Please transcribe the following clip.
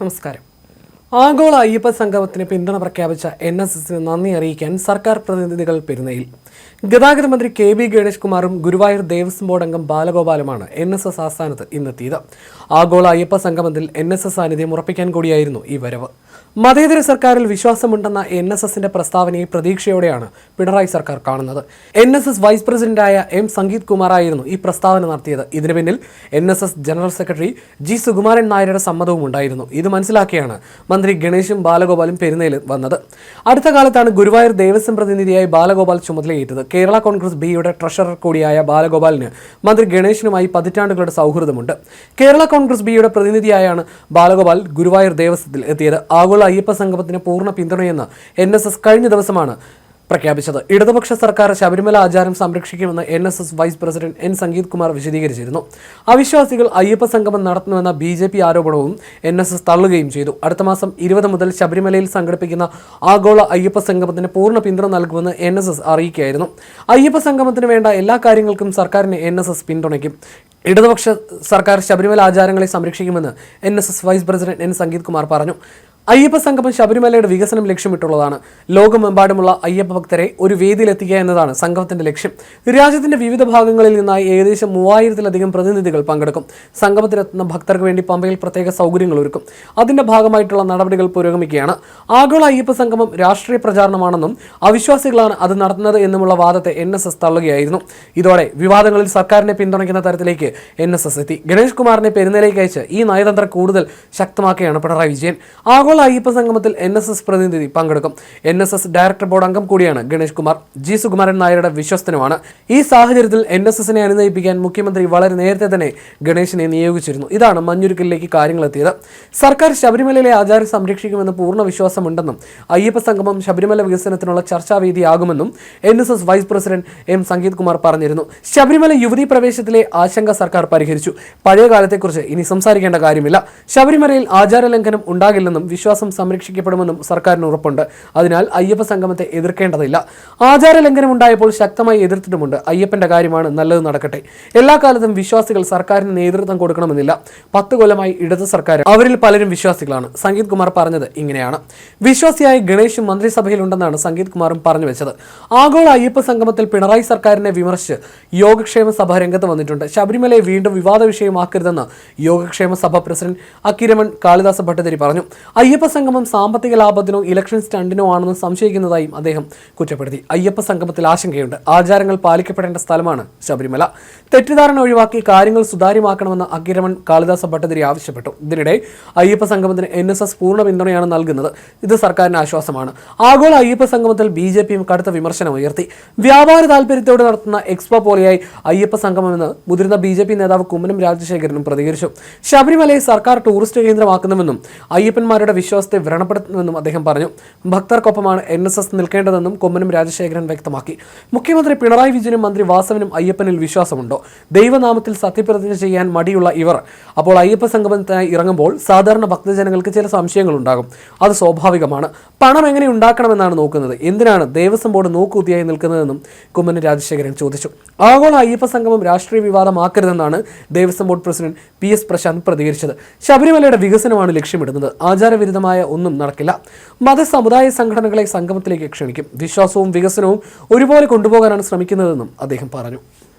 നമസ്കാരം. ആഗോള അയ്യപ്പ സംഗമത്തിന് പിന്തുണ പ്രഖ്യാപിച്ച NSSന് നന്ദി അറിയിക്കാൻ സർക്കാർ പ്രതിനിധികൾ പെരുന്നയിൽ. ഗതാഗത മന്ത്രി KB ഗണേഷ് കുമാറും ഗുരുവായൂർ ദേവസ്വം ബോർഡ് അംഗം ബാലഗോപാലുമാണ് NSS ആസ്ഥാനത്ത് ഇന്നെത്തിയത്. ആഗോള അയ്യപ്പ സംഗമത്തിൽ NSS സാന്നിധ്യം ഉറപ്പിക്കാൻ കൂടിയായിരുന്നു ഈ വരവ്. മതേതര സർക്കാരിൽ വിശ്വാസമുണ്ടെന്ന NSSന്റെ പ്രസ്താവനയെ പ്രതീക്ഷയോടെയാണ് പിണറായി സർക്കാർ കാണുന്നത്. NSS വൈസ് പ്രസിഡന്റായ M സംഗീത് കുമാറായിരുന്നു ഈ പ്രസ്താവന നടത്തിയത്. ഇതിനു പിന്നിൽ NSS general secretary G Sukumaran നായരുടെ സമ്മതവും ഉണ്ടായിരുന്നു. ഇത് മനസ്സിലാക്കിയാണ് മന്ത്രി ഗണേശും ബാലഗോപാലും പെരുന്നയിൽ വന്നത്. അടുത്ത കാലത്താണ് ഗുരുവായൂർ ദേവസ്വം പ്രതിനിധിയായി ബാലഗോപാൽ ചുമതലയേറ്റത്. കേരള കോൺഗ്രസ് ബിയുടെ ട്രഷറർ കൂടിയായ ബാലഗോപാലിന് മന്ത്രി ഗണേശനുമായി പതിറ്റാണ്ടുകളുടെ സൗഹൃദമുണ്ട്. കേരള കോൺഗ്രസ് ബിയുടെ പ്രതിനിധിയായാണ് ബാലഗോപാൽ ഗുരുവായൂർ ദേവസ്വത്തിൽ എത്തിയത്. ആഗോള അയ്യപ്പ സംഗമത്തിന് പൂർണ്ണ പിന്തുണയെന്ന് NSS കഴിഞ്ഞ ദിവസമാണ് പ്രഖ്യാപിച്ചത്. ഇടതുപക്ഷ സർക്കാർ ശബരിമല ആചാരം സംരക്ഷിക്കുമെന്ന് NSS vice president N Sangeeth Kumar വിശദീകരിച്ചിരുന്നു. അവിശ്വാസികൾ അയ്യപ്പ സംഗമം നടത്തുന്നുവെന്ന BJP ആരോപണവും NSS തള്ളുകയും ചെയ്തു. അടുത്ത മാസം 20 മുതൽ ശബരിമലയിൽ സംഘടിപ്പിക്കുന്ന ആഗോള അയ്യപ്പ സംഗമത്തിന് പൂർണ്ണ പിന്തുണ നൽകുമെന്ന് NSS അറിയിക്കുകയായിരുന്നു. അയ്യപ്പ സംഗമത്തിന് വേണ്ട എല്ലാ കാര്യങ്ങൾക്കും സർക്കാരിനെ NSS പിന്തുണയ്ക്കും. ഇടതുപക്ഷ സർക്കാർ ശബരിമല ആചാരങ്ങളെ സംരക്ഷിക്കുമെന്ന് NSS vice president N Sangeeth Kumar പറഞ്ഞു. അയ്യപ്പ സംഗമം ശബരിമലയുടെ വികസനം ലക്ഷ്യമിട്ടുള്ളതാണ്. ലോകമെമ്പാടുമുള്ള അയ്യപ്പ ഭക്തരെ ഒരു വേദിയിലെത്തിക്കുക എന്നതാണ് സംഗമത്തിന്റെ ലക്ഷ്യം. രാജ്യത്തിന്റെ വിവിധ ഭാഗങ്ങളിൽ നിന്നായി ഏകദേശം 3000-ലധികം പ്രതിനിധികൾ പങ്കെടുക്കും. സംഗമത്തിനെത്തുന്ന ഭക്തർക്ക് വേണ്ടി പമ്പയിൽ പ്രത്യേക സൗകര്യങ്ങൾ ഒരുക്കും. അതിന്റെ ഭാഗമായിട്ടുള്ള നടപടികൾ പുരോഗമിക്കുകയാണ്. ആഗോള അയ്യപ്പ സംഗമം രാഷ്ട്രീയ പ്രചാരണമാണെന്നും അവിശ്വാസികളാണ് അത് നടത്തുന്നത് എന്നുമുള്ള വാദത്തെ NSS തള്ളുകയായിരുന്നു. ഇതോടെ വിവാദങ്ങളിൽ സർക്കാരിനെ പിന്തുണയ്ക്കുന്ന തരത്തിലേക്ക് NSS എത്തി. ഗണേഷ് കുമാറിനെ പെരുന്നയിലേക്ക് അയച്ച് ഈ നയതന്ത്രം കൂടുതൽ ശക്തമാക്കുകയാണ് പിണറായി വിജയൻ. ആഗോള അയ്യപ്പ സംഗമത്തിൽ NSS പ്രതിനിധി പങ്കെടുക്കും. NSS ഡയറക്ടർ ബോർഡ് അംഗം കൂടിയാണ് ഗണേഷ് കുമാർ. G സുകുമാരൻ നായരുടെ വിശ്വസ്തനുമാണ്. ഈ സാഹചര്യത്തിൽ NSSനെ അനുനയിപ്പിക്കാൻ മുഖ്യമന്ത്രി വളരെ നേരത്തെ തന്നെ ഗണേശിനെ നിയോഗിച്ചിരുന്നു. ഇതാണ് മഞ്ഞുരുക്കലിലേക്ക് കാര്യങ്ങൾ എത്തിയത്. സർക്കാർ ശബരിമലയിലെ ആചാരം സംരക്ഷിക്കുമെന്ന് പൂർണ്ണ വിശ്വാസമുണ്ടെന്നും അയ്യപ്പ സംഗമം ശബരിമല വികസനത്തിനുള്ള ചർച്ചാവേദിയാകുമെന്നും NSS vice president M Sangeeth Kumar പറഞ്ഞിരുന്നു. ശബരിമല യുവതീ പ്രവേശത്തിലെ ആശങ്ക സർക്കാർ പരിഹരിച്ചു. പഴയ കാലത്തെക്കുറിച്ച് ഇനി സംസാരിക്കേണ്ട കാര്യമില്ല. ശബരിമലയിൽ ആചാര ലംഘനം ഉണ്ടാകില്ലെന്നും വിശ്വാസം സംരക്ഷിക്കപ്പെടുമെന്നും സർക്കാരിന് ഉറപ്പുണ്ട്. അതിനാൽ അയ്യപ്പ സംഗമത്തെ എതിർക്കേണ്ടതില്ല. ആചാര ലംഘനം ഉണ്ടായപ്പോൾ ശക്തമായി എതിർത്തിട്ടുമുണ്ട്. അയ്യപ്പന്റെ കാര്യമാണ്, നല്ലത് നടക്കട്ടെ. എല്ലാ കാലത്തും വിശ്വാസികൾ സർക്കാരിന് നേതൃത്വം കൊടുക്കണമെന്നില്ല. 10 കൊല്ലമായി ഇടത് സർക്കാർ, അവരിൽ പലരും വിശ്വാസികളാണ്. സംഗീത് കുമാർ പറഞ്ഞത് ഇങ്ങനെയാണ്. വിശ്വാസിയായ ഗണേശും മന്ത്രിസഭയിലുണ്ടെന്നാണ് സംഗീത് കുമാറും പറഞ്ഞു വെച്ചത്. ആഗോള അയ്യപ്പ സംഗമത്തിൽ പിണറായി സർക്കാരിനെ വിമർശിച്ച് യോഗക്ഷേമ സഭ രംഗത്ത് വന്നിട്ടുണ്ട്. ശബരിമലയെ വീണ്ടും വിവാദ വിഷയമാക്കരുതെന്ന് യോഗക്ഷേമ സഭ പ്രസിഡന്റ് അക്കിരമൺ കാളിദാസ ഭട്ടതിരി പറഞ്ഞു. അയ്യപ്പ സംഗമം സാമ്പത്തിക ലാഭത്തിനോ ഇലക്ഷൻ സ്റ്റണ്ടിനോ ആണെന്ന് സംശയിക്കുന്നതായും അദ്ദേഹം കുറ്റപ്പെടുത്തി. അയ്യപ്പ സംഗമത്തിൽ ആശങ്കയുണ്ട്. ആചാരങ്ങൾ പാലിക്കപ്പെടേണ്ട സ്ഥലമാണ് ശബരിമല. തെറ്റിദ്ധാരണ ഒഴിവാക്കി കാര്യങ്ങൾ സുതാര്യമാക്കണമെന്ന് അക്കിരമൺ കാളിദാസ ഭട്ടതിരി ആവശ്യപ്പെട്ടു. ഇതിനിടെ അയ്യപ്പ സംഗമത്തിന് NSS പൂർണ്ണ പിന്തുണയാണ് നൽകുന്നത്. ഇത് സർക്കാരിന് ആശ്വാസമാണ്. ആഗോള അയ്യപ്പ സംഗമത്തിൽ BJPയും കടുത്ത വിമർശനം ഉയർത്തി. വ്യാപാര താല്പര്യത്തോടെ നടത്തുന്ന എക്സ്പോ പോലെയായി അയ്യപ്പ സംഗമമെന്ന് മുതിർന്ന BJP നേതാവ് കുമ്മനം രാജശേഖരനും പ്രതികരിച്ചു. ശബരിമലയെ സർക്കാർ ടൂറിസ്റ്റ് കേന്ദ്രമാക്കുന്നുവെന്നും അയ്യപ്പന്മാരുടെ വിശ്വാസത്തെ വ്രണപ്പെടുത്തുന്നുവെന്നും അദ്ദേഹം പറഞ്ഞു. ഭക്തർക്കൊപ്പമാണ് NSS നിൽക്കേണ്ടതെന്നും കുമ്മനം രാജശേഖരൻ വ്യക്തമാക്കി. മുഖ്യമന്ത്രി പിണറായി വിജയനും മന്ത്രി വാസവനും അയ്യപ്പനിൽ വിശ്വാസമുണ്ടോ? ദൈവനാമത്തിൽ സത്യപ്രതിജ്ഞ ചെയ്യാൻ മടിയുള്ള ഇവർ അപ്പോൾ അയ്യപ്പ സംഗമത്തിനായി ഇറങ്ങുമ്പോൾ സാധാരണ ഭക്തജനങ്ങൾക്ക് ചില സംശയങ്ങൾ ഉണ്ടാകും. അത് സ്വാഭാവികമാണ്. പണം എങ്ങനെ ഉണ്ടാക്കണമെന്നാണ് നോക്കുന്നത്. എന്തിനാണ് ദേവസ്വം ബോർഡ് നോക്കുകുത്തിയായി നിൽക്കുന്നതെന്നും കുമ്മനം രാജശേഖരൻ ചോദിച്ചു. ആഗോള അയ്യപ്പ സംഗമം രാഷ്ട്രീയ വിവാദമാക്കരുതെന്നാണ് Devaswom board president PS Prasanth പ്രതികരിച്ചത്. ശബരിമലയുടെ വികസനമാണ് ലക്ഷ്യമിടുന്നത്. ആചാരവിരുദ്ധമായ ഒന്നും നടക്കില്ല. മതസമുദായ സംഘടനകളെ സംഗമത്തിലേക്ക് ക്ഷണിക്കും. വിശ്വാസവും വികസനവും ഒരുപോലെ കൊണ്ടുപോകാനാണ് ശ്രമിക്കുന്നതെന്നും അദ്ദേഹം പറഞ്ഞു.